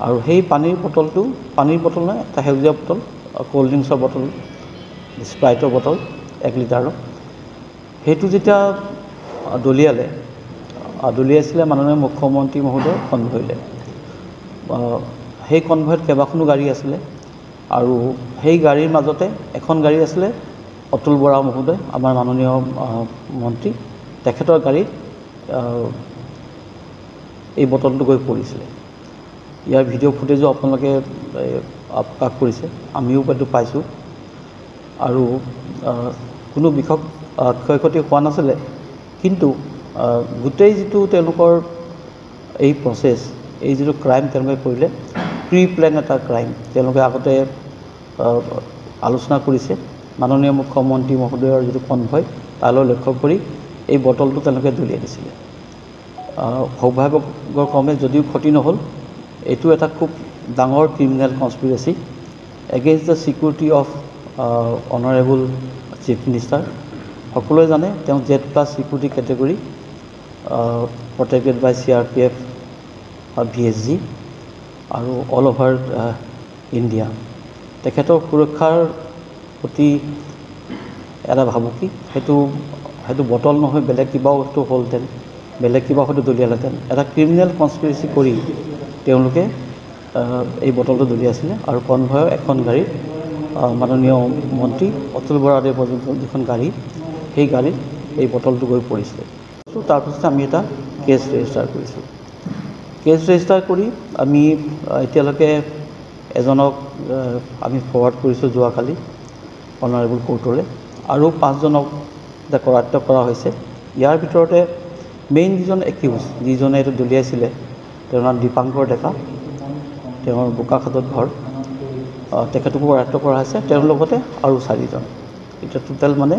আৰু সেই পানীৰ বটল নহয়, এটা সেউজীয়া বটল, কোল্ড ড্ৰিংকছৰ বটল, স্প্ৰাইটৰ বটল 1 লিটাৰৰ, সেইটো যেতিয়া দলিয়াইছিলে মাননীয় মুখ্যমন্ত্ৰী মহোদয় কনভয়লৈ। সেই কনভয়ত কেইবাখনো গাড়ী আছিলে আৰু সেই গাড়ীৰ মাজতে এখন গাড়ী আছিলে অতুল বৰা মহোদয়, আমাৰ মাননীয় মন্ত্ৰী, তেখেতৰ গাড়ীত এই বটলটো গৈ পৰিছিলে। ইয়াৰ ভিডিঅ' ফুটেজো আপোনালোকে প্ৰকাশ কৰিছে, আমিও এইটো পাইছোঁ। আৰু কোনো বিশেষ ক্ষয়ক্ষতি হোৱা নাছিলে, কিন্তু গোটেই যিটো তেওঁলোকৰ এই প্ৰচেছ, এই যিটো ক্ৰাইম তেওঁলোকে কৰিলে, প্ৰি প্লেন এটা ক্ৰাইম তেওঁলোকে আগতে আলোচনা কৰিছে। মাননীয় মুখ্যমন্ত্ৰী মহোদয়ৰ যিটো কনভয় তালৈ লক্ষ্য কৰি এই বটলটো তেওঁলোকে দলিয়াই দিছিলে। সৌভাগ্যৰ ক্ৰমে যদিও ক্ষতি নহ'ল, এইটো এটা খুব ডাঙৰ criminal conspiracy against the security of honourable chief minister. সকলোৱে জানে তেওঁ Z+ security category, protected by CRPF, VSG আৰু অল অভাৰ ইণ্ডিয়া। তেখেতৰ সুৰক্ষাৰ প্ৰতি এটা ভাবুকি, সেইটো বটল নহয়, বেলেগ কিবাও হয়তো হ'লহেঁতেন, বেলেগ কিবা হয়তো দলিয়ালেহেঁতেন। এটা ক্ৰিমিনেল কনস্পিৰেচি কৰি তেওঁলোকে এই বটলটো দলিয়াইছিলে আৰু কনভয়ৰ এখন গাড়ীত মাননীয় মন্ত্ৰী অতুল বৰাদেৱ যিখন গাড়ী, সেই গাড়ীত এই বটলটো গৈ পৰিছিলে। তাৰপিছত আমি এটা কেছ ৰেজিষ্টাৰ কৰিছোঁ। কেছ ৰেজিষ্টাৰ কৰি আমি এতিয়ালৈকে এজনক আমি ফৰৱাৰ্ড কৰিছোঁ যোৱাকালি অনাৰেবল কোৰ্টলৈ, আৰু 5জনক কৰায়ত্ব কৰা হৈছে। ইয়াৰ ভিতৰতে মেইন যিজন একিউজ, যিজনে এইটো দলিয়াইছিলে, তেওঁৰ নাম দীপাংকৰ ডেকা, তেওঁৰ বোকাখাটত ঘৰ, তেখেতকো কৰায়ত্ব কৰা হৈছে। তেওঁৰ লগতে আৰু 4জন, এতিয়া টোটেল মানে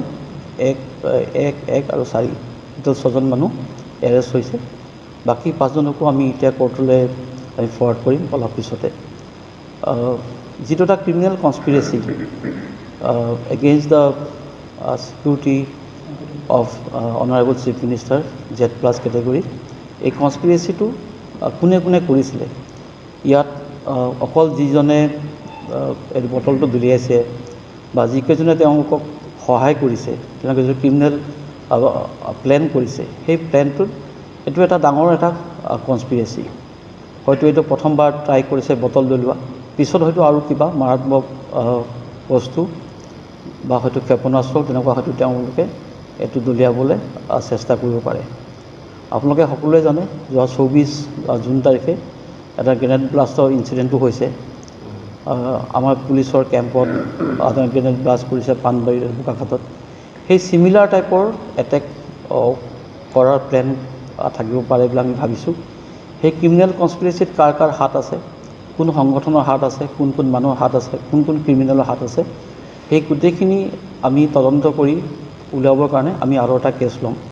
1 আৰু 4, টোটেল 6জন মানুহ এৰেষ্ট হৈছে। বাকী 5জনকো আমি এতিয়া কোৰ্টলৈ আমি ফৰৱাৰ্ড কৰিম অলপ পিছতে। যিটো এটা criminal conspiracy against the security of honourable chief minister Z+ category, এই কনস্পিৰেচিটো কোনে কোনে কৰিছিলে, ইয়াত অকল যিজনে এই বটলটো দলিয়াইছে বা যিকেইজনে তেওঁলোকক সহায় কৰিছে, তেওঁলোকে যিটো ক্ৰিমিনেল প্লেন কৰিছে, সেই প্লেনটোত এইটো এটা ডাঙৰ এটা কনস্পিৰেচি। হয়তো এইটো প্ৰথমবাৰ ট্ৰাই কৰিছে বটল দলিওৱা, পিছত হয়তো আৰু কিবা মাৰাত্মক বস্তু বা হয়তো ক্ষেপণাস্ত্ৰ তেনেকুৱা হয়তো তেওঁলোকে এইটো দলিয়াবলৈ চেষ্টা কৰিব পাৰে। আপোনালোকে সকলোৱে জানে যোৱা 24 জুন তাৰিখে এটা গ্ৰেনেড ব্লাষ্টৰ ইনচিডেণ্টটো হৈছে। আমাৰ পুলিচৰ কেম্পত গ্ৰেনেড ব্লাষ্ট কৰিছে পাণবাৰীৰ বোকাখাটত। সেই চিমিলাৰ টাইপৰ এটেক কৰাৰ প্লেন থাকিব পাৰে বুলি আমি ভাবিছোঁ। সেই ক্ৰিমিনেল কনস্পিৰেচিত কাৰ কাৰ হাত আছে, কোন সংগঠনৰ হাত আছে, কোন মানুহৰ হাত আছে, কোন ক্ৰিমিনেলৰ হাত আছে, সেই গোটেইখিনি আমি তদন্ত কৰি উলিয়াবৰ কাৰণে আমি আৰু এটা কেছ ল'ম।